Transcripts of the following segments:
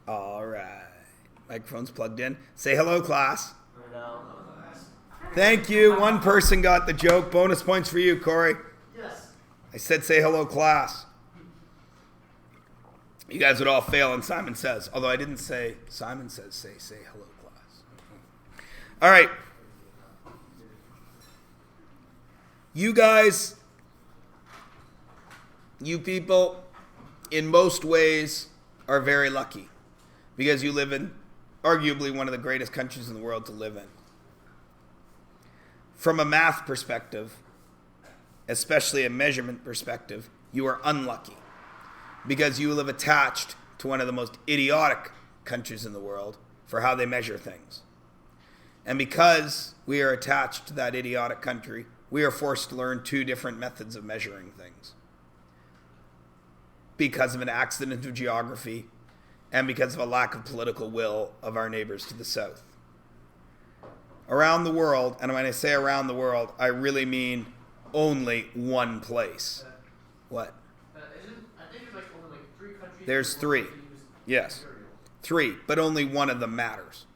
All right. Microphone's plugged in. Say hello, class. Hello. Thank you. One person got the joke. Bonus points for you, Corey. Yes. I said say hello, class. You guys would all fail, and Simon says. Although I didn't say, Simon says say hello, class. All right. You guys, you people, in most ways, are very lucky because you live in arguably one of the greatest countries in the world to live in. From a math perspective, especially a measurement perspective, you are unlucky because you live attached to one of the most idiotic countries in the world for how they measure things. And because we are attached to that idiotic country, we are forced to learn two different methods of measuring things because of an accident of geography and because of a lack of political will of our neighbors to the south. Around the world, and when I say around the world, I really mean only one place. What? I think there's only 3 countries. There's 3. Yes. 3, but only one of them matters.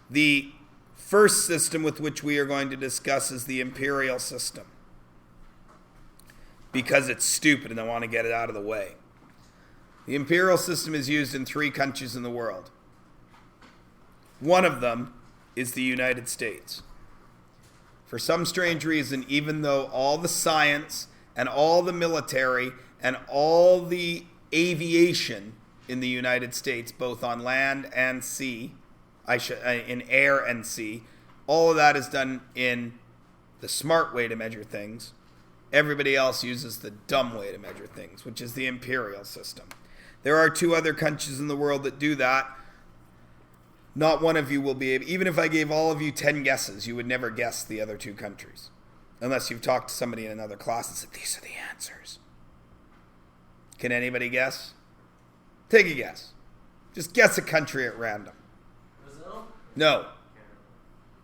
The first system with which we are going to discuss is the imperial system because it's stupid and I want to get it out of the way. The imperial system is used in 3 countries in the world. One of them is the United States. For some strange reason, even though all the science and all the military and all the aviation in the United States, both on land and sea, in air and sea, all of that is done in the smart way to measure things. Everybody else uses the dumb way to measure things, which is the imperial system. There are 2 other countries in the world that do that. Not one of you will be able, even if I gave all of you 10 guesses, you would never guess the other 2 countries. Unless you've talked to somebody in another class and said, these are the answers. Can anybody guess? Take a guess. Just guess a country at random. Brazil? No.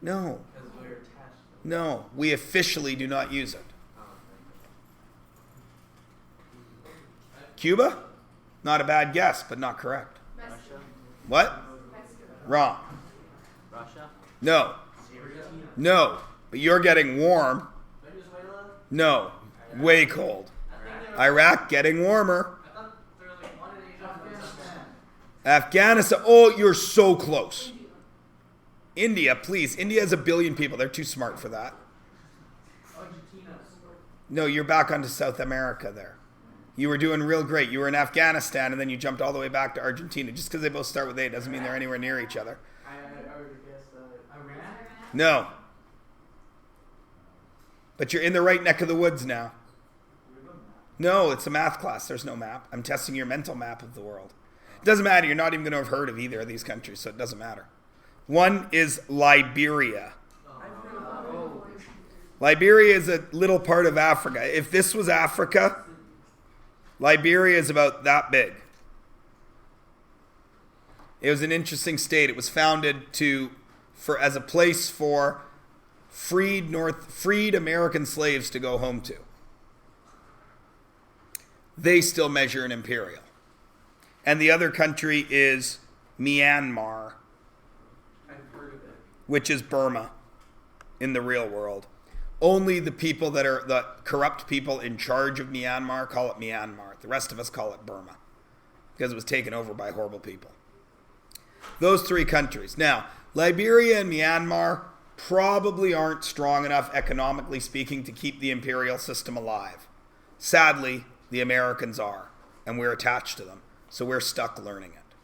No. Because we're attached. No. We officially do not use it. Cuba? Not a bad guess, but not correct. Russia? What? Wrong. Russia? No. Syria? No. But you're getting warm. Venezuela? No. Way cold. Iraq getting warmer. I thought there was one in Asia. Afghanistan. Oh, you're so close. India, please. India has 1 billion people. They're too smart for that. Argentina. No, you're back onto South America there. You were doing real great. You were in Afghanistan, and then you jumped all the way back to Argentina. Just because they both start with A doesn't mean they're anywhere near each other. I already guessed Iran? No. But you're in the right neck of the woods now. No, it's a math class. There's no map. I'm testing your mental map of the world. It doesn't matter. You're not even going to have heard of either of these countries, so it doesn't matter. One is Liberia. Liberia is a little part of Africa. If this was Africa, Liberia is about that big. It was an interesting state. It was founded as a place for freed American slaves to go home to. They still measure an imperial. And the other country is Myanmar, I've heard of it. which is Burma in the real world. Only the people that are the corrupt people in charge of Myanmar call it Myanmar. The rest of us call it Burma because it was taken over by horrible people. Those 3 countries. Now, Liberia and Myanmar probably aren't strong enough, economically speaking, to keep the imperial system alive. Sadly, the Americans are, and we're attached to them, so we're stuck learning it.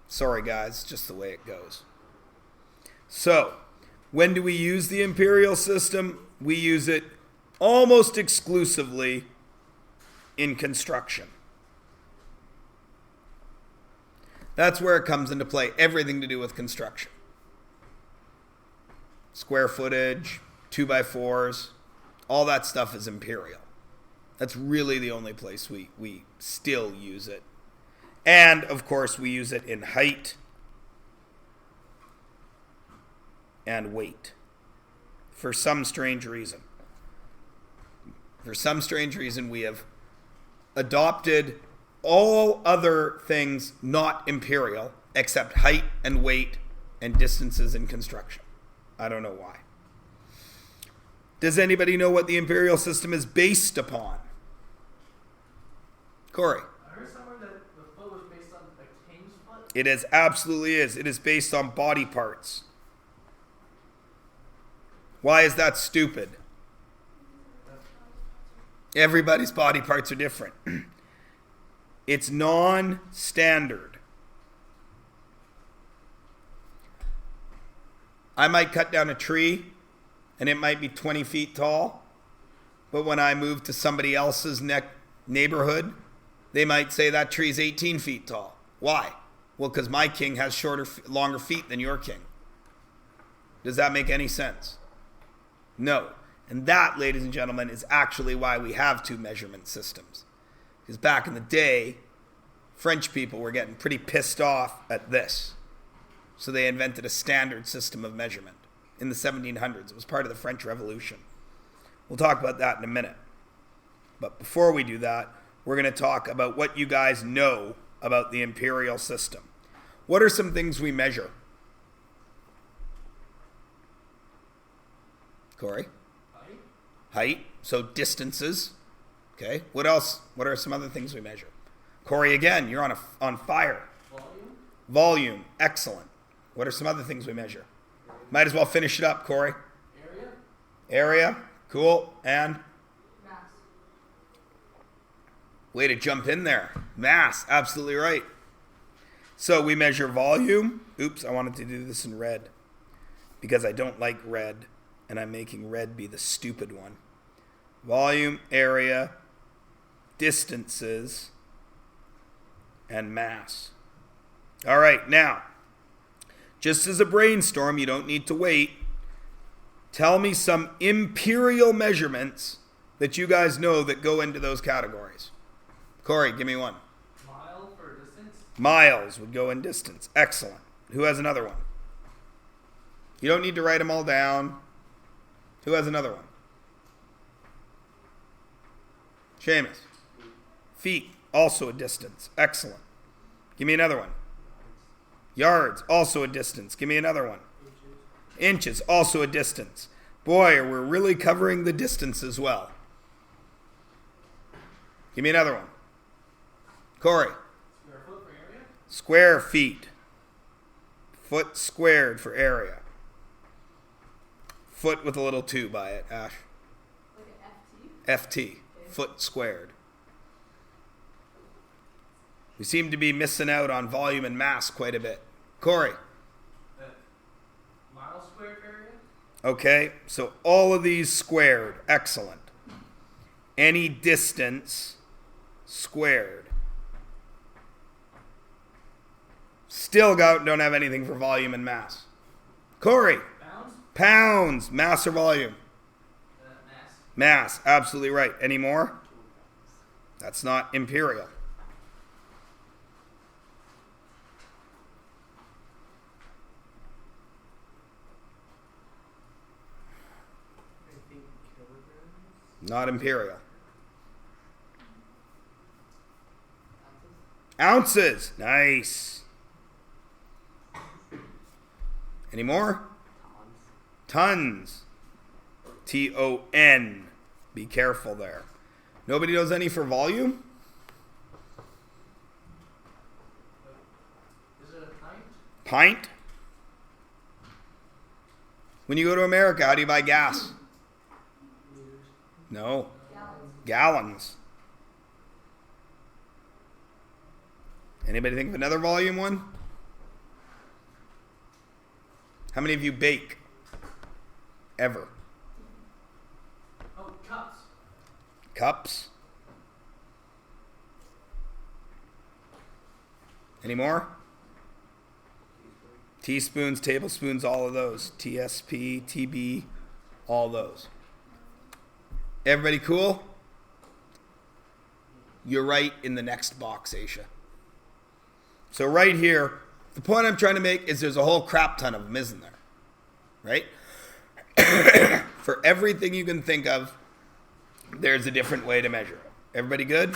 Sorry, guys, just the way it goes. So, when do we use the imperial system? We use it almost exclusively in construction. That's where it comes into play. Everything to do with construction. Square footage, 2x4s, all that stuff is imperial. That's really the only place we still use it. And, of course, we use it in height and weight for some strange reason. For some strange reason, we have adopted all other things not imperial except height and weight and distances in construction. I don't know why. Does anybody know what the imperial system is based upon? Corey. I heard somewhere that the foot was based on a king's foot. It is absolutely is. It is based on body parts. Why is that stupid? Everybody's body parts are different. It's non-standard. I might cut down a tree and it might be 20 feet tall, but when I move to somebody else's neighborhood, they might say that tree's 18 feet tall. Why? Well, because my king has longer feet than your king. Does that make any sense? No. And that, ladies and gentlemen, is actually why we have two measurement systems. Because back in the day, French people were getting pretty pissed off at this. So they invented a standard system of measurement in the 1700s. It was part of the French Revolution. We'll talk about that in a minute. But before we do that, we're going to talk about what you guys know about the imperial system. What are some things we measure? Corey? Height. So distances. Okay. What else? What are some other things we measure? Corey, again, you're on fire. Volume. Excellent. What are some other things we measure? Might as well finish it up, Corey. Area. Cool. And? Mass. Way to jump in there. Mass. Absolutely right. So we measure volume. Oops, I wanted to do this in red because I don't like red, and I'm making red be the stupid one. Volume, area, distances, and mass. All right, now, just as a brainstorm, you don't need to wait. Tell me some imperial measurements that you guys know that go into those categories. Corey, give me one. Mile for distance. Miles would go in distance. Excellent. Who has another one? You don't need to write them all down. Who has another one? Seamus. Feet, also a distance. Excellent. Give me another one. Yards, also a distance. Give me another one. Inches, also a distance. Boy, we're really covering the distance as well. Give me another one. Corey. Square foot for area. Square feet. Foot squared for area. Foot with a little 2 by it, Ash. Like an FT? FT. Foot squared. We seem to be missing out on volume and mass quite a bit. Corey. Mile square area. Okay, so all of these squared. Excellent. Any distance squared. Still don't have anything for volume and mass. Corey. Pounds. Pounds. Mass or volume? Mass. Mass. Absolutely right. Any more? That's not imperial. I think kilograms. Not imperial. Ounces. Ounces. Nice. Any more? Tons. T-O-N. Be careful there. Nobody knows any for volume? Is it a pint? Pint? When you go to America, how do you buy gas? Liters. No. Gallons. Gallons. Anybody think of another volume one? How many of you bake? Ever? Oh, cups. Cups? Any more? Teaspoons, tablespoons, all of those. TSP, TB, all those. Everybody cool? You're right in the next box, Aisha. So right here, the point I'm trying to make is there's a whole crap ton of them, isn't there? Right? For everything you can think of, there's a different way to measure it. Everybody good?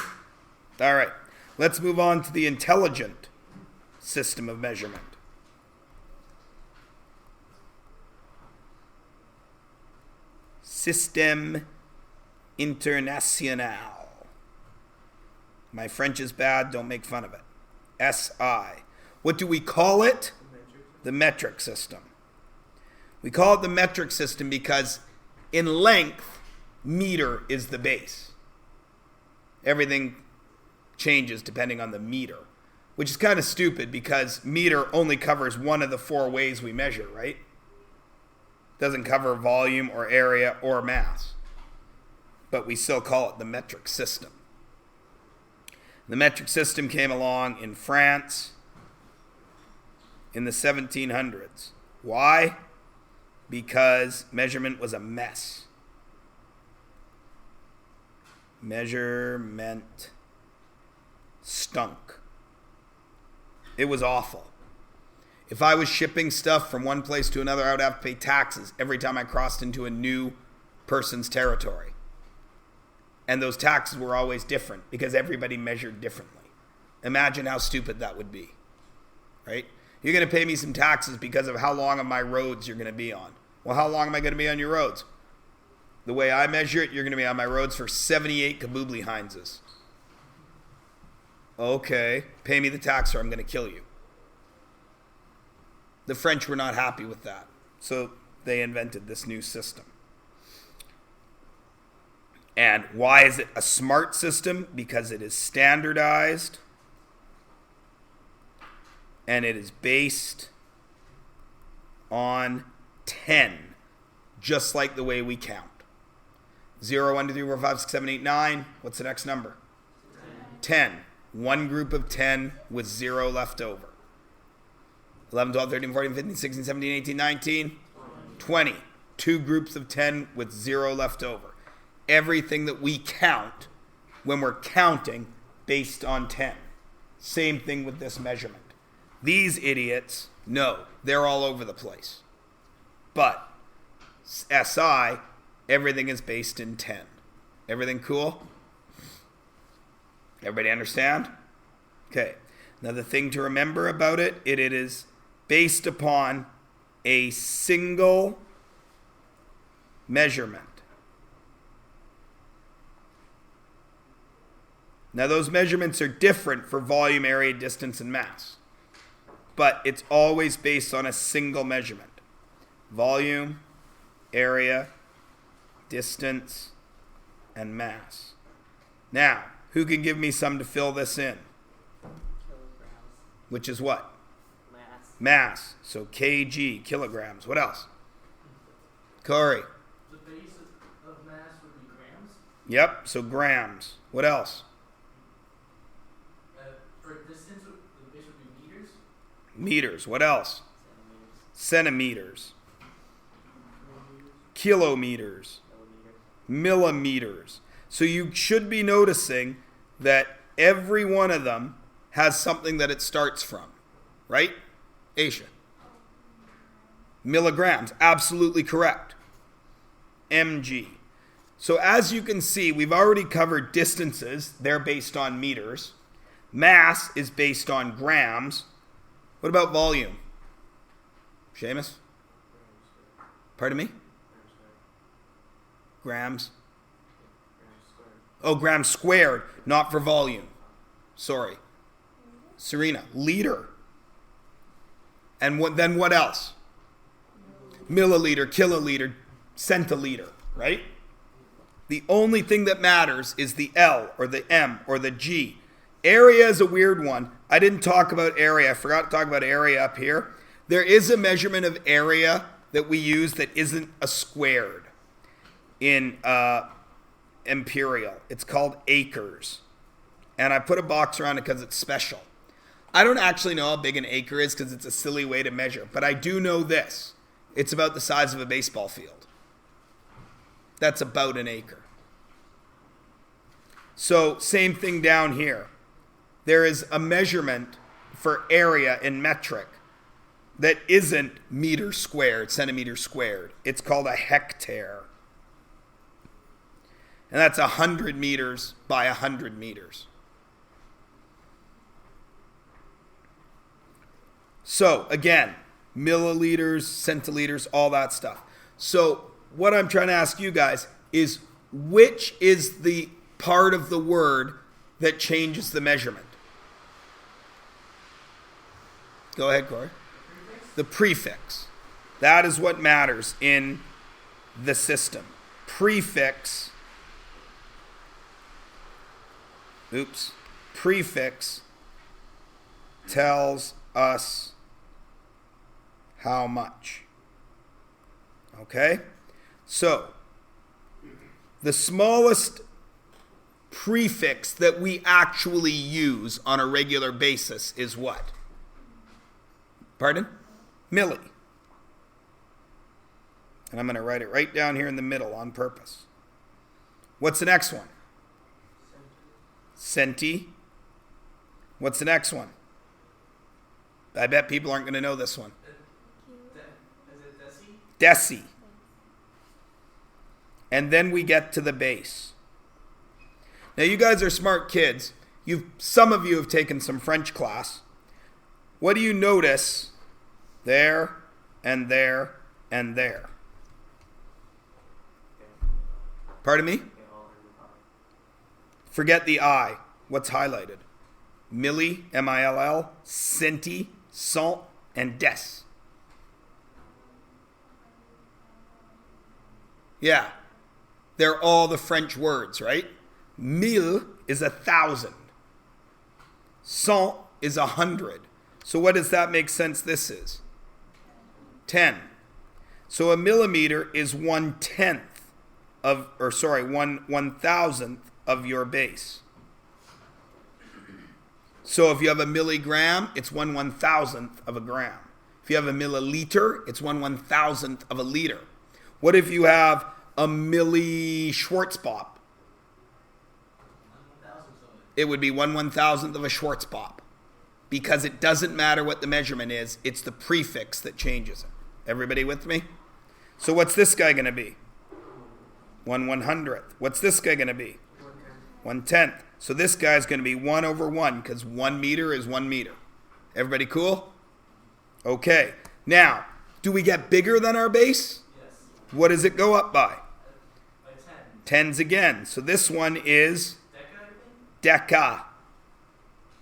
All right. Let's move on to the intelligent system of measurement. Système International. My French is bad, don't make fun of it. SI. What do we call it? The metric system. We call it the metric system because in length, meter is the base. Everything changes depending on the meter, which is kind of stupid because meter only covers one of the 4 ways we measure, right? Doesn't cover volume or area or mass. But we still call it the metric system. The metric system came along in France in the 1700s. Why? Because measurement was a mess. Measurement stunk. It was awful. If I was shipping stuff from one place to another, I would have to pay taxes every time I crossed into a new person's territory. And those taxes were always different because everybody measured differently. Imagine how stupid that would be, right? You're going to pay me some taxes because of how long of my roads you're going to be on. Well, how long am I going to be on your roads? The way I measure it, you're going to be on my roads for 78 kaboobly Heinzes. Okay, pay me the tax or I'm going to kill you. The French were not happy with that, so they invented this new system. And why is it a smart system? Because it is standardized and it is based on 10, just like the way we count. 0, 1, 2, 3, 4, 5, 6, 7, 8, 9. What's the next number? 10. One group of 10 with 0 left over. 11, 12, 13, 14, 15, 16, 17, 18, 19, 20. Two groups of 10 with 0 left over. Everything that we count when we're counting based on 10. Same thing with this measurement. These idiots, no, they're all over the place. But SI, everything is based in 10. Everything cool? Everybody understand? Okay. Another thing to remember about it, it is based upon a single measurement. Now those measurements are different for volume, area, distance, and mass. But it's always based on a single measurement. Volume, area, distance, and mass. Now, who can give me some to fill this in? Kilograms. Which is what? Mass. Mass. So kg, kilograms. What else? Corey. The base of mass would be grams. Yep, so grams. What else? For distance, the base would be meters. Meters. What else? Centimeters. Centimeters. Kilometers. Millimeters. So you should be noticing that every one of them has something that it starts from, right? Aisha. Milligrams, absolutely correct. mg. So as you can see, we've already covered distances. They're based on meters. Mass is based on grams. What about volume? Seamus? Pardon me? Grams. Oh, grams squared, not for volume. Sorry. Serena, liter. And then what else? Milliliter, kiloliter, centiliter, right? The only thing that matters is the L or the M or the G. Area is a weird one. I didn't talk about area. I forgot to talk about area up here. There is a measurement of area that we use that isn't a squared in Imperial. It's called acres. And I put a box around it because it's special. I don't actually know how big an acre is because it's a silly way to measure. But I do know this. It's about the size of a baseball field. That's about an acre. So same thing down here. There is a measurement for area in metric that isn't meter squared, centimeter squared. It's called a hectare. And that's 100 meters by 100 meters. So, again, milliliters, centiliters, all that stuff. So, what I'm trying to ask you guys is, which is the part of the word that changes the measurement? Go ahead, Corey. The prefix. That is what matters in the system. Prefix. Prefix tells us how much. Okay? So, the smallest prefix that we actually use on a regular basis is what? Pardon? Milli. And I'm going to write it right down here in the middle on purpose. What's the next one? Centi. What's the next one? I bet people aren't going to know this one. Is it Deci. And then we get to the base. Now you guys are smart kids. Some of you have taken some French class. What do you notice there and there and there? Pardon me? Forget the I. What's highlighted? Milli, M-I-L-L, centi, cent, and des. Yeah. They're all the French words, right? Mille is 1,000. Cent is 100. So what does that make sense this is? 10. So a millimeter is 1/10 of, or sorry, 1/1000th of your base. So if you have a milligram, it's 1/1000th of a gram. If you have a milliliter, it's 1/1000th of a liter. What if you have a milli Schwarzpop? It would be 1/1000th of a Schwarzpop. Because it doesn't matter what the measurement is, it's the prefix that changes it. Everybody with me? So what's this guy going to be? 1/100th. What's this guy going to be? 1/10th. So this guy's going to be 1/1 because 1 meter is 1 meter. Everybody cool? Okay. Now, do we get bigger than our base? Yes. What does it go up by? By 10. Tens again. So this one is Deca, I think? deca.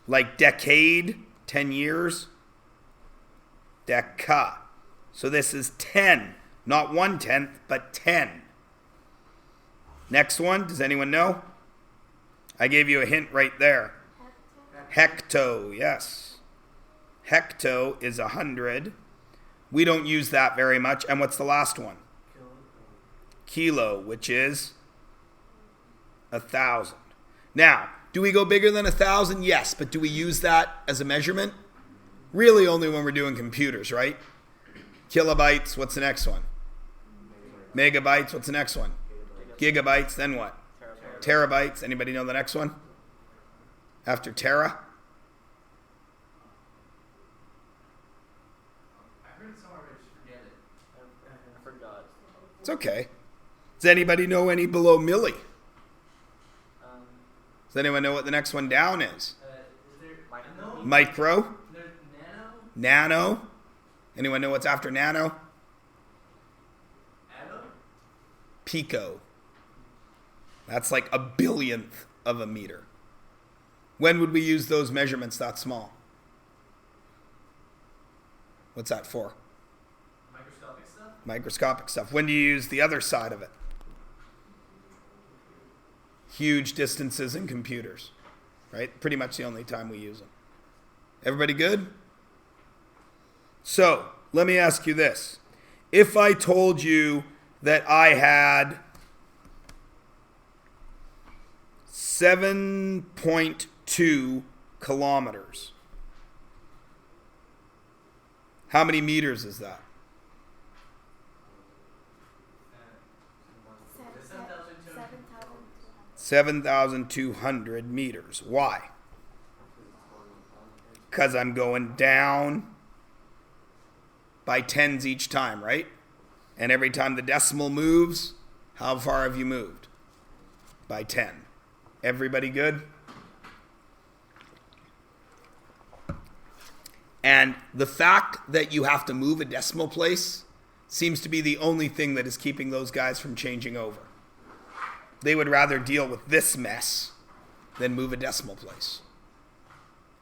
Like decade, 10 years. Deca. So this is 10. Not 1/10, but 10. Next one, does anyone know? I gave you a hint right there. Hecto, yes. Hecto is 100. We don't use that very much. And what's the last one? Kilo, which is 1,000. Now, do we go bigger than 1,000? Yes, but do we use that as a measurement? Really only when we're doing computers, right? Kilobytes, what's the next one? Megabytes, what's the next one? Gigabytes, then what? Terabytes, anybody know the next one? After tera? I heard it somewhere, but I just forget it. I forgot. It's okay. Does anybody know any below milli? Does anyone know what the next one down is? Is there nano? Micro? There's nano? Nano? Anyone know what's after nano? Atom? Pico. That's like a billionth of a meter. When would we use those measurements that small? What's that for? Microscopic stuff? Microscopic stuff. When do you use the other side of it? Huge distances in computers, right? Pretty much the only time we use them. Everybody good? So, let me ask you this. If I told you that I had 7.2 kilometers, how many meters is that? 7,200 meters. Why? Because I'm going down by tens each time, right? And every time the decimal moves, how far have you moved? By 10. Everybody good? And the fact that you have to move a decimal place seems to be the only thing that is keeping those guys from changing over. They would rather deal with this mess than move a decimal place.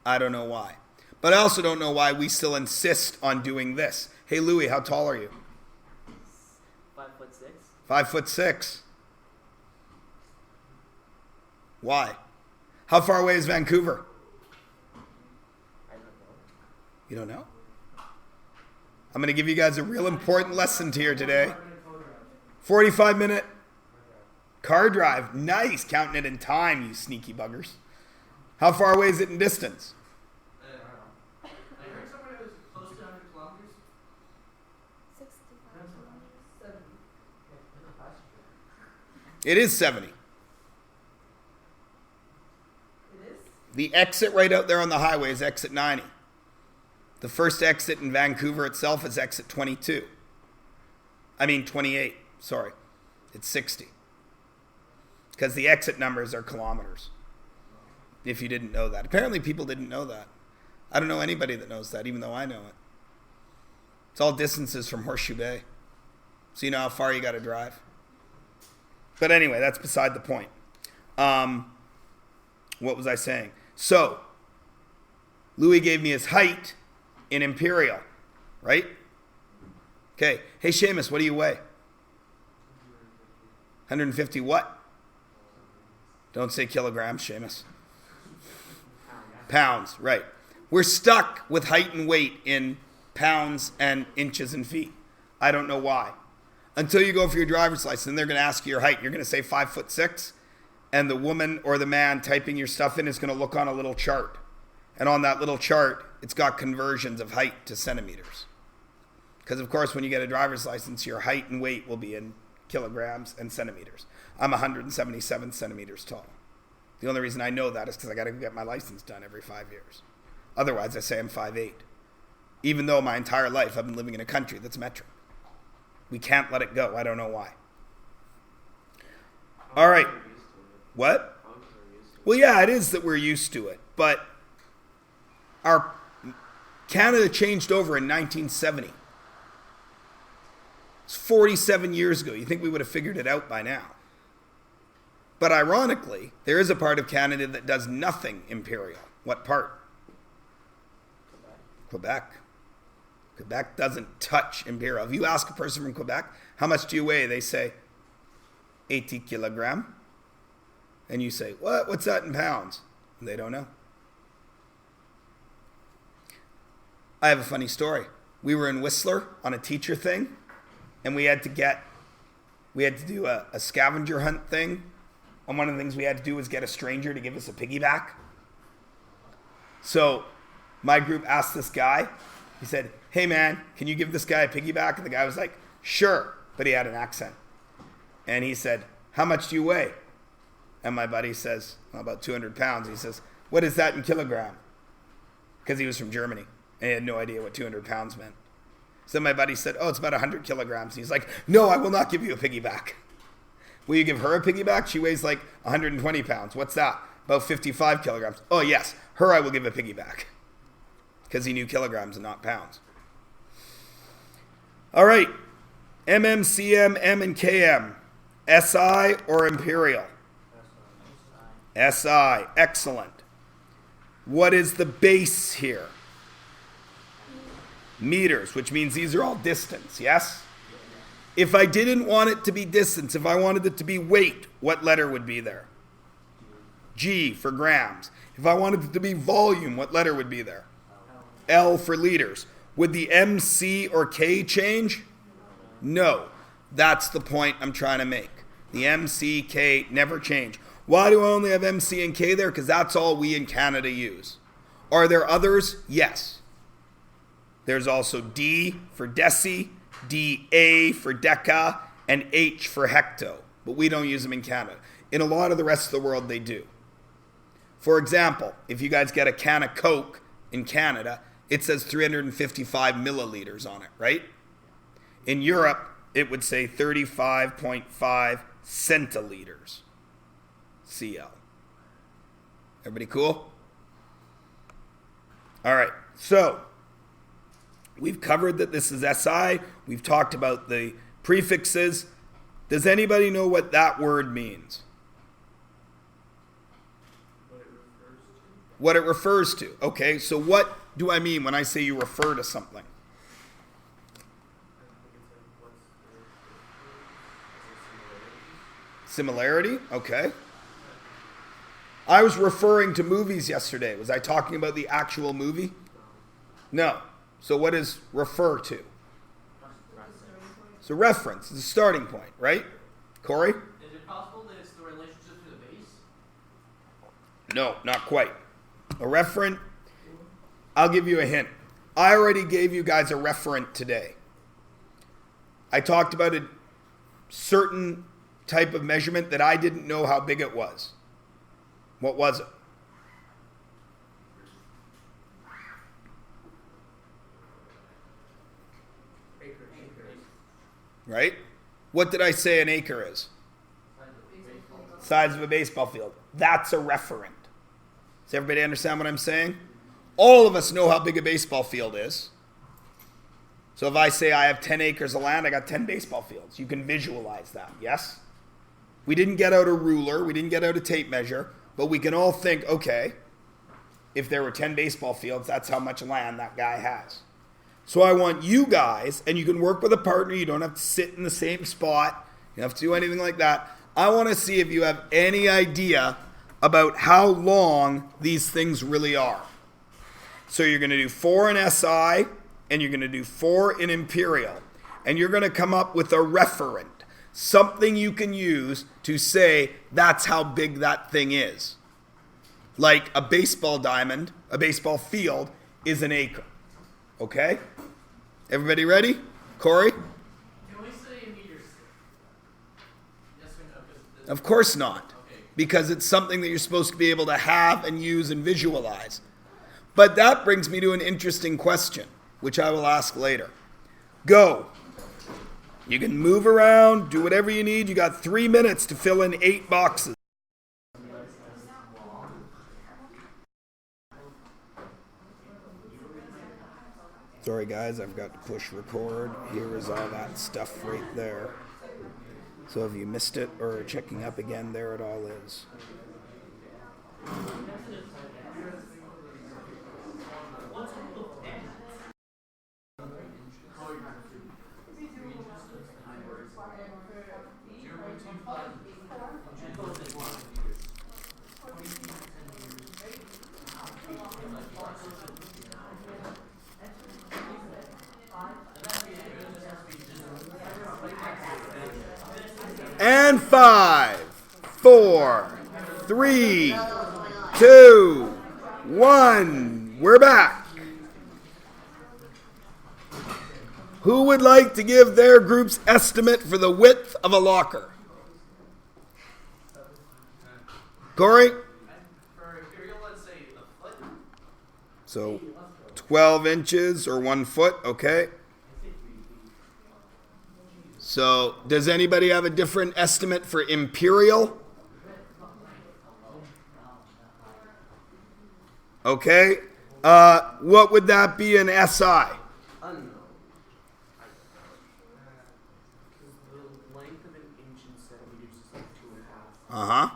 I don't know why. But I also don't know why we still insist on doing this. Hey, Louie, how tall are you? 5'6". 5'6". Why? How far away is Vancouver? I don't know. You don't know? I'm going to give you guys a real important lesson here today. 45-minute car drive. Nice. Counting it in time, you sneaky buggers. How far away is it in distance? I heard somewhere it was close to 100 kilometers. 65 kilometers. 70. It is 70. It is? The exit right out there on the highway is exit 90. The first exit in Vancouver itself is exit 22. I mean 28, sorry. It's 60. Because the exit numbers are kilometers. If you didn't know that. Apparently people didn't know that. I don't know anybody that knows that, even though I know it. It's all distances from Horseshoe Bay. So you know how far you got to drive. But anyway, that's beside the point. What was I saying? So, Louis gave me his height in Imperial, right? Okay. Hey, Seamus, what do you weigh? 150 what? Don't say kilograms, Seamus. Pounds, right. We're stuck with height and weight in pounds and inches and feet. I don't know why. Until you go for your driver's license, and they're going to ask you your height. You're going to say 5'6", and the woman or the man typing your stuff in is going to look on a little chart. And on that little chart, it's got conversions of height to centimeters. Because, of course, when you get a driver's license, your height and weight will be in kilograms and centimeters. I'm 177 centimeters tall. The only reason I know that is because I got to get my license done every 5 years. Otherwise, I say I'm 5'8". Even though my entire life I've been living in a country that's metric. We can't let it go. I don't know why. All right. What? Well, yeah, it is that we're used to it. But our Canada changed over in 1970. It's 47 years ago. You think we would have figured it out by now. But ironically, there is a part of Canada that does nothing imperial. What part? Quebec. Quebec doesn't touch imperial. If you ask a person from Quebec, how much do you weigh? They say 80 kilograms. And you say, what? What's that in pounds? And they don't know. I have a funny story. We were in Whistler on a teacher thing, and we had to do a scavenger hunt thing. And one of the things we had to do was get a stranger to give us a piggyback. So my group asked this guy, he said, hey man, can you give this guy a piggyback? And the guy was like, sure, but he had an accent. And he said, how much do you weigh? And my buddy says, well, about 200 pounds. He says, what is that in kilogram? Because he was from Germany, and he had no idea what 200 pounds meant. So my buddy said, oh, it's about 100 kilograms. And he's like, no, I will not give you a piggyback. Will you give her a piggyback? She weighs like 120 pounds. What's that? About 55 kilograms. Oh, yes, her I will give a piggyback. Because he knew kilograms and not pounds. All right. MMCM, M and KM. SI or Imperial? SI. Excellent. What is the base here? Meters, which means these are all distance, yes? If I didn't want it to be distance, if I wanted it to be weight, what letter would be there? G for grams. If I wanted it to be volume, what letter would be there? L for liters. Would the M, C, or K change? No. That's the point I'm trying to make. The M, C, K never change. Why do I only have M, C, and K there? Because that's all we in Canada use. Are there others? Yes. There's also D for deci, DA for deca, and H for hecto. But we don't use them in Canada. In a lot of the rest of the world, they do. For example, if you guys get a can of Coke in Canada, it says 355 milliliters on it, right? In Europe, it would say 35.5 centiliters. CL. Everybody cool? All right. So, We've covered that this is SI. We've talked about the prefixes. Does anybody know what that word means? What it refers to. Okay, so what do I mean when I say you refer to something? Similarity? Okay. I was referring to movies yesterday. Was I talking about the actual movie? No. So what is refer to? It's a reference. It's a starting point, right? Corey? Is it possible that it's the relationship to the base? No, not quite. A referent, I'll give you a hint. I already gave you guys a referent today. I talked about a certain type of measurement that I didn't know how big it was. What was it? Right? What did I say an acre is? Size of a baseball field. That's a referent. Does everybody understand what I'm saying? All of us know how big a baseball field is. So if I say I have 10 acres of land, I got 10 baseball fields. You can visualize that, yes? We didn't get out a ruler. We didn't get out a tape measure. But we can all think, okay, if there were 10 baseball fields, that's how much land that guy has. So I want you guys, and you can work with a partner. You don't have to sit in the same spot. You don't have to do anything like that. I want to see if you have any idea about how long these things really are. So you're going to do 4 in SI, and you're going to do 4 in Imperial. And you're going to come up with a referent, something you can use to say that's how big that thing is. Like a baseball diamond, a baseball field is an acre. Okay? Everybody ready? Corey? Can we say meters? Yes or no? 'Cause Of course not. Okay. Because it's something that you're supposed to be able to have and use and visualize. But that brings me to an interesting question, which I will ask later. Go. You can move around, do whatever you need. You got 3 minutes to fill in 8 boxes. Sorry guys, I've got to push record. Here is all that stuff right there. So if you missed it or are checking up again, there it all is. And 5, 4, 3, 2, 1. We're back. Who would like to give their group's estimate for the width of a locker? Corey? For Imperial, let's say a foot. So 12 inches or 1 foot, okay. So does anybody have a different estimate for Imperial? Okay. What would that be in SI? Unknown. Because the length of an inch in centimeters is like 2.5. Uh-huh.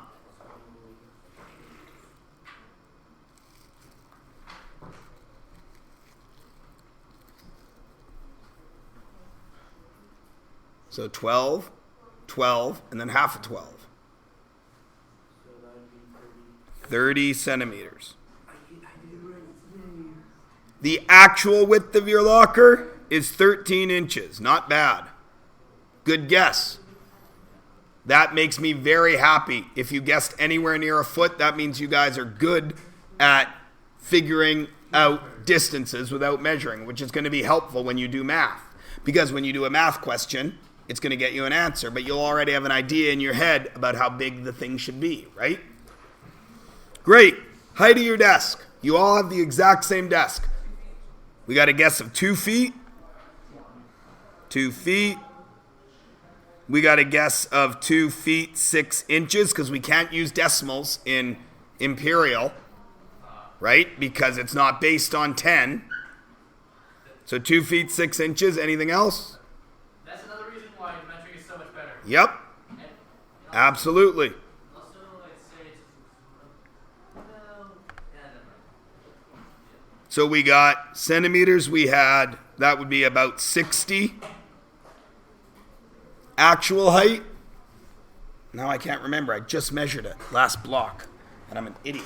So 12, 12, and then half of 12. So that would be 30 centimeters. I did it right. The actual width of your locker is 13 inches. Not bad. Good guess. That makes me very happy. If you guessed anywhere near a foot, that means you guys are good at figuring out distances without measuring, which is going to be helpful when you do math. Because when you do a math question, it's going to get you an answer, but you'll already have an idea in your head about how big the thing should be, right? Great. Height of your desk. You all have the exact same desk. We got a guess of 2 feet. 2 feet. We got a guess of 2 feet 6 inches because we can't use decimals in Imperial, right? Because it's not based on 10. So 2 feet 6 inches. Anything else? That's another reason why metric is so much better. Yep. And Absolutely. also, I'd say it's, well, yeah, never mind. So we got centimeters. We had, that would be about 60. Actual height. Now I can't remember. I just measured it last block. And I'm an idiot.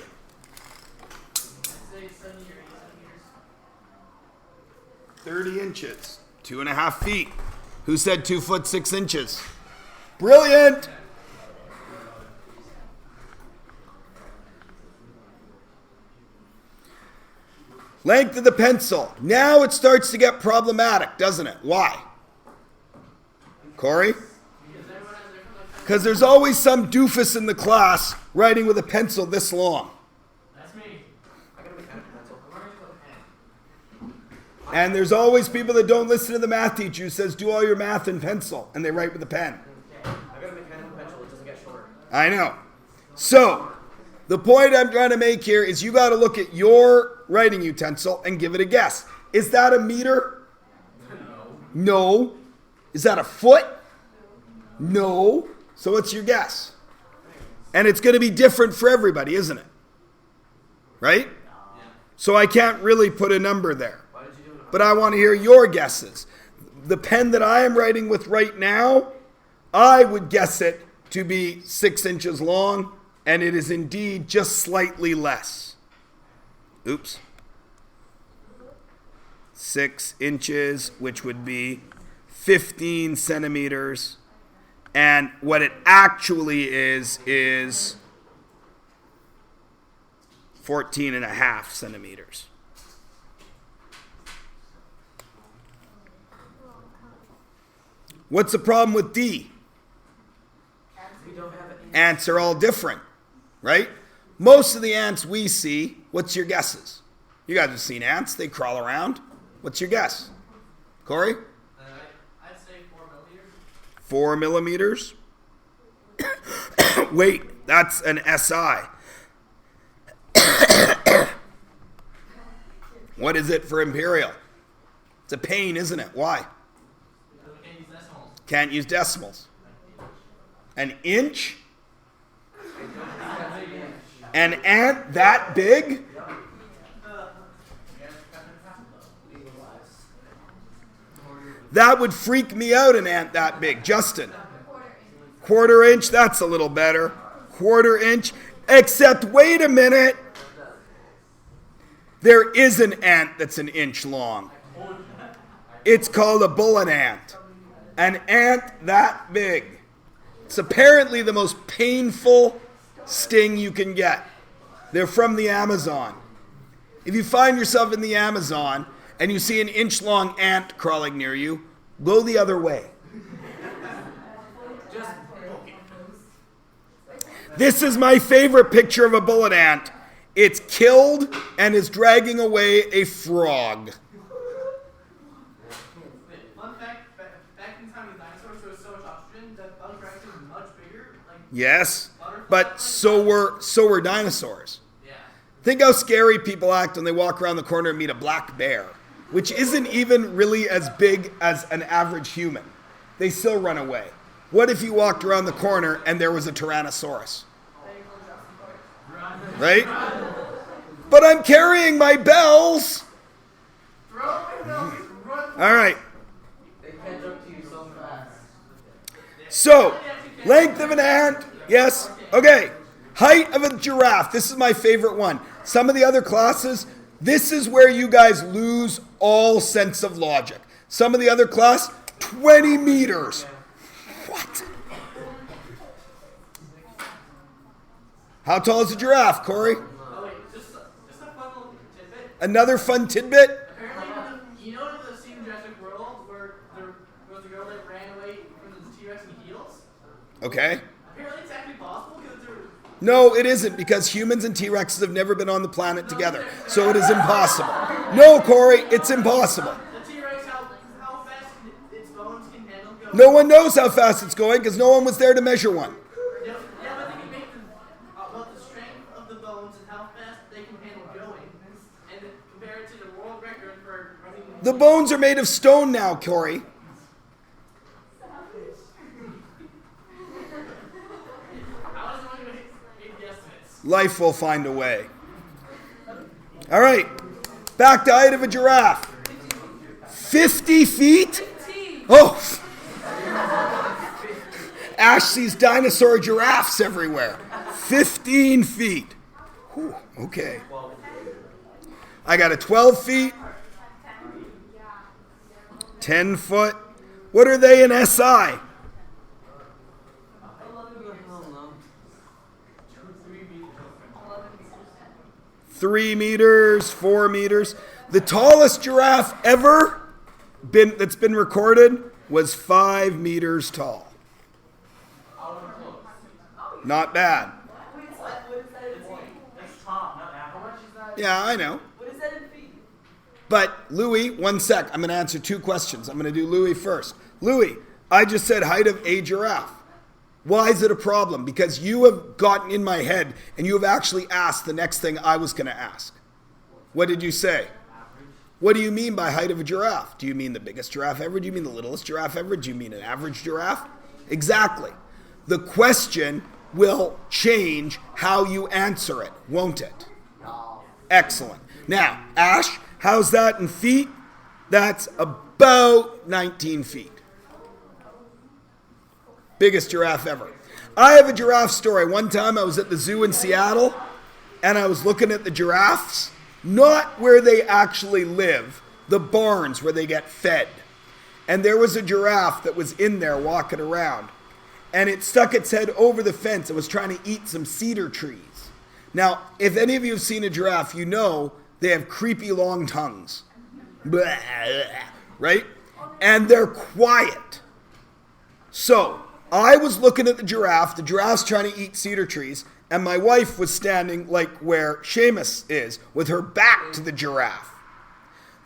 I'd say 70 or 80 centimeters. 30 inches. 2.5 feet. Who said 2 foot 6 inches? Brilliant. Length of the pencil. Now it starts to get problematic, doesn't it? Why? Corey? Because there's always some doofus in the class writing with a pencil this long. That's me. I got a mechanical pencil. I'm learning with a pen. And there's always people that don't listen to the math teacher who says, do all your math in pencil, and they write with a pen. I got a mechanical pencil. It doesn't get shorter. I know. So, the point I'm trying to make here is you got to look at your writing utensil and give it a guess. Is that a meter? No. Is that a foot? No. So what's your guess? And it's going to be different for everybody, isn't it? Right? So I can't really put a number there. Why did you do it? But I want to hear your guesses. The pen that I am writing with right now, I would guess it to be 6 inches long, and it is indeed just slightly less. Oops. 6 inches, which would be 15 centimeters. And what it actually is 14.5 centimeters. What's the problem with D? We don't have it. Ants are all different, right? Most of the ants we see, what's your guesses? You guys have seen ants, they crawl around. What's your guess? Corey? I'd say 4 4 millimeters. millimeters? Wait, that's an SI. What is it for Imperial? It's a pain, isn't it? Why? Because we can't use decimals. Can't use decimals. An inch? An ant that big? That would freak me out, an ant that big. Justin? Quarter inch, that's a little better. Quarter inch, except wait a minute. There is an ant that's an inch long. It's called a bullet ant. An ant that big. It's apparently the most painful sting you can get. They're from the Amazon. If you find yourself in the Amazon and you see an inch-long ant crawling near you, go the other way. This is my favorite picture of a bullet ant. It's killed and is dragging away a frog. Fun fact, back in the time of dinosaurs, there was so much oxygen that bugs were actually much bigger. Like, Yes, but so were dinosaurs. yeah. Think how scary people act when they walk around the corner and meet a black bear, which isn't even really as big as an average human. They still run away. What if you walked around the corner and there was a Tyrannosaurus? Right? But I'm carrying my bells. Throw my bells, run. All right. They catch up to you so fast. So, length of an ant. Yes. Okay. Height of a giraffe. This is my favorite one. Some of the other classes, this is where you guys lose all sense of logic. Some of the other class, 20 meters. What? How tall is a giraffe, Corey? Oh wait, just a fun little tidbit. Another fun tidbit? Apparently, you know the scene in Jurassic World where there was a girl that ran away from the T-Rex in heels? Okay. Apparently it's actually possible because there No, it isn't, because humans and T-Rexes have never been on the planet together. So it is impossible. No, Corey, it's impossible. the T-Rex, how fast its bones can handle going. No one knows how fast it's going because no one was there to measure one. Yeah, but they can make about the strength of the bones and how fast they can handle going, and compare it to the world record for running in The bones are made of stone now, Corey. I was only make guesstimates. Life will find a way. All right. Back to height of a giraffe. 50 feet? 15. Oh. Ash sees dinosaur giraffes everywhere. 15 feet. Whew, okay. I got a 12 feet. 10 foot. What are they in SI? 3 meters, 4 meters. The tallest giraffe ever that's been recorded was 5 meters tall. Not bad. What is that in feet? That's top, not half. How much is that? Yeah, I know. What is that in feet? But Louis, 1 sec. I'm going to answer 2 questions. I'm going to do Louis first. Louis, I just said height of a giraffe. Why is it a problem? Because you have gotten in my head and you have actually asked the next thing I was going to ask. What did you say? What do you mean by height of a giraffe? Do you mean the biggest giraffe ever? Do you mean the littlest giraffe ever? Do you mean an average giraffe? Exactly. The question will change how you answer it, won't it? Excellent. Now, Ash, how's that in feet? That's about 19 feet. Biggest giraffe ever. I have a giraffe story. One time I was at the zoo in Seattle and I was looking at the giraffes, not where they actually live, the barns where they get fed. And there was a giraffe that was in there walking around. And it stuck its head over the fence and was trying to eat some cedar trees. Now, if any of you have seen a giraffe, you know they have creepy long tongues. Blah, right? And they're quiet. So, I was looking at the giraffe's trying to eat cedar trees, and my wife was standing like where Seamus is, with her back to the giraffe.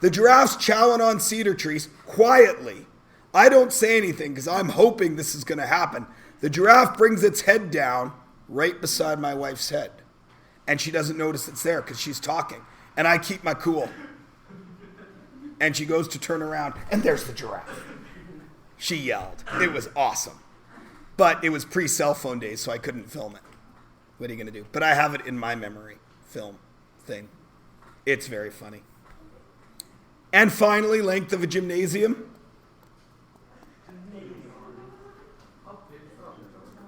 The giraffe's chowing on cedar trees quietly. I don't say anything because I'm hoping this is going to happen. The giraffe brings its head down right beside my wife's head. And she doesn't notice it's there because she's talking. And I keep my cool. And she goes to turn around, and there's the giraffe. She yelled. It was awesome. But it was pre-cell phone days, so I couldn't film it. What are you going to do? But I have it in my memory film thing. It's very funny. And finally, length of a gymnasium.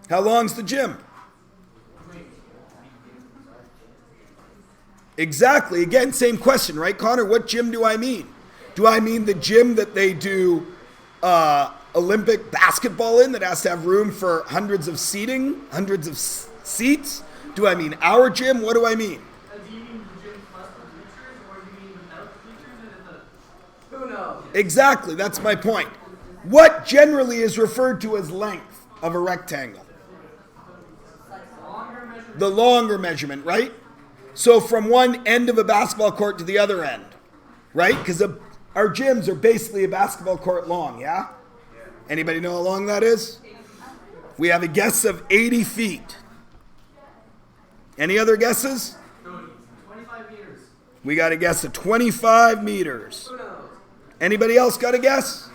How long's the gym? Exactly. Again, same question, right, Connor? What gym do I mean? Do I mean the gym that they do Olympic basketball in that has to have room for hundreds of seats? Do I mean our gym? What do I mean? Do you mean the gym plus the bleachers, or do you mean without the bleachers? Who knows? Exactly. That's my point. What generally is referred to as length of a rectangle? The longer measurement, right? So from one end of a basketball court to the other end, right? Because our gyms are basically a basketball court long, yeah? Anybody know how long that is? We have a guess of 80 feet. Any other guesses? 25 meters. We got a guess of 25 meters. Who knows? Anybody else got a guess?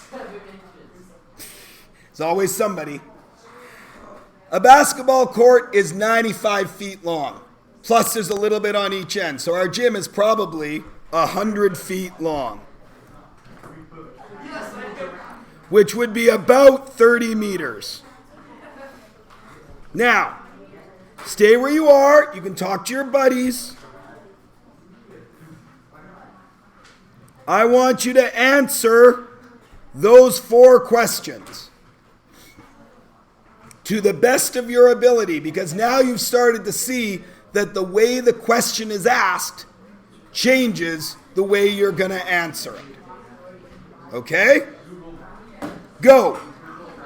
7 inches. There's always somebody. A basketball court is 95 feet long. Plus there's a little bit on each end. So our gym is probably 100 feet long. Yes, I do. Which would be about 30 meters. Now, stay where you are. You can talk to your buddies. I want you to answer those 4 questions to the best of your ability, because now you've started to see that the way the question is asked changes the way you're going to answer it. Okay? Go.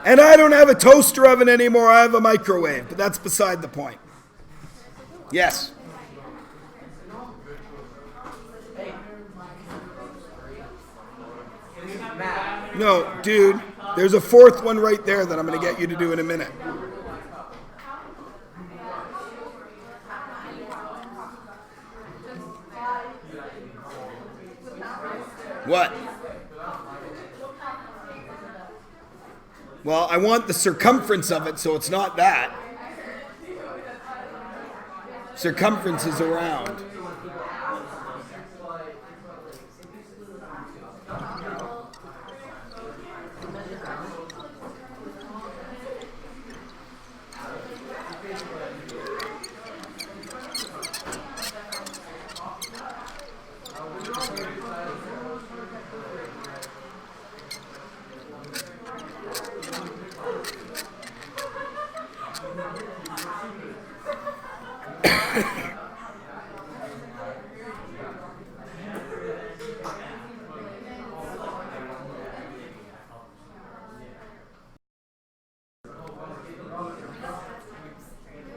And I don't have a toaster oven anymore. I have a microwave, but that's beside the point. Yes. No, dude, there's a 4th one right there that I'm going to get you to do in a minute. What? Well, I want the circumference of it, so it's not that. Circumference is around.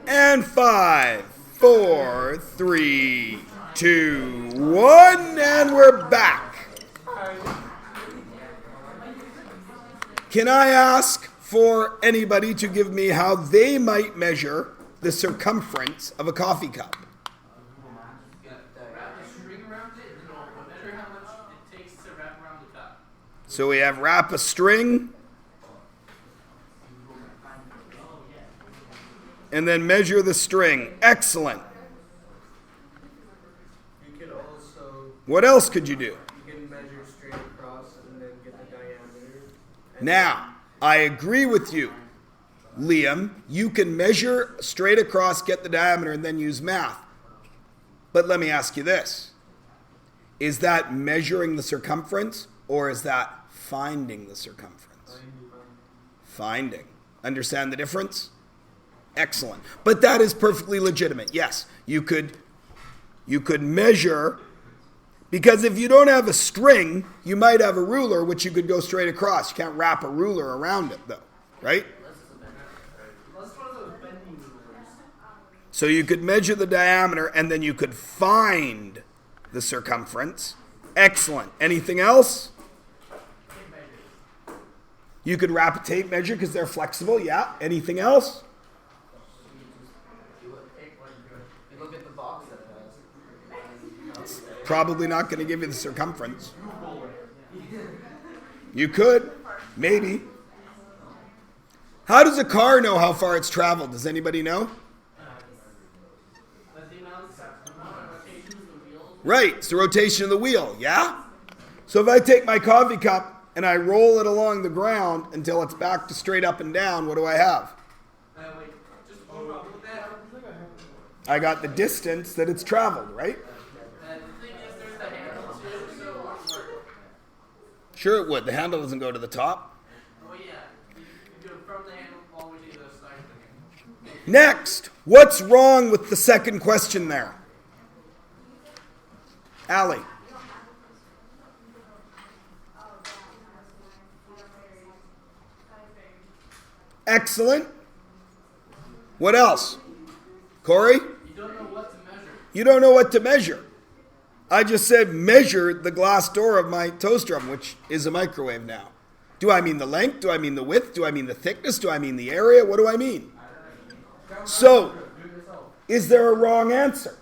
And 5, 4, 3, 2, 1, and we're back. Can I ask for anybody to give me how they might measure the circumference of a coffee cup? Wrap a string around it and measure how much it takes to wrap around the cup. So we have wrap a string, and then measure the string. Excellent. You could also, What else could you do? you can measure straight across and then get the diameter. Now, I agree with you, Liam. You can measure straight across, get the diameter, and then use math. But let me ask you this. Is that measuring the circumference, or is that finding the circumference? Finding. Understand the difference? Excellent. But that is perfectly legitimate. Yes, you could measure, because if you don't have a string, you might have a ruler, which you could go straight across. You can't wrap a ruler around it, though, right? Unless one of those bending rulers. So you could measure the diameter, and then you could find the circumference. Excellent. Anything else? Tape measures. You could wrap a tape measure because they're flexible. Yeah. Anything else? You look at the box that it has. Probably not going to give you the circumference. You could, maybe. How does a car know how far it's traveled? Does anybody know? That's the amount of rotation of the wheels. Right, it's the rotation of the wheel, yeah? So if I take my coffee cup and I roll it along the ground until it's back to straight up and down, what do I have? Wait, just hold on with that. I got the distance that it's traveled, right? The thing is, there's the handle too, so it won't work. Sure it would. The handle doesn't go to the top. Oh yeah, you go from the handle all the way to the side of the handle. Next, what's wrong with the second question there? Allie. Excellent. What else? Corey? You don't know what to measure. You don't know what to measure. I just said measure the glass door of my toaster oven, which is a microwave now. Do I mean the length? Do I mean the width? Do I mean the thickness? Do I mean the area? What do I mean? So, is there a wrong answer?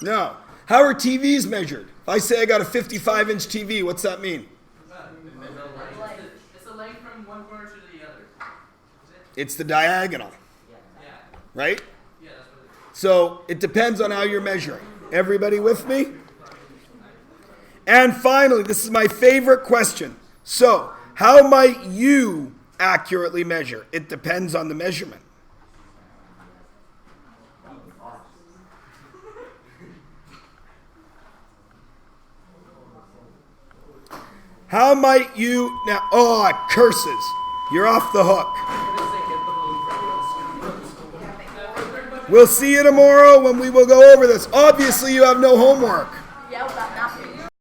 No. How are TVs measured? If I say I got a 55-inch TV, what's that mean? It's the length from one corner to the other. Is it? It's the diagonal, Yeah. right? Yeah, that's what it is. So it depends on how you're measuring. Everybody with me? And finally, this is my favorite question. So, how might you accurately measure? It depends on the measurement. How might you now? Oh, curses! You're off the hook. We'll see you tomorrow when we will go over this. Obviously, you have no homework.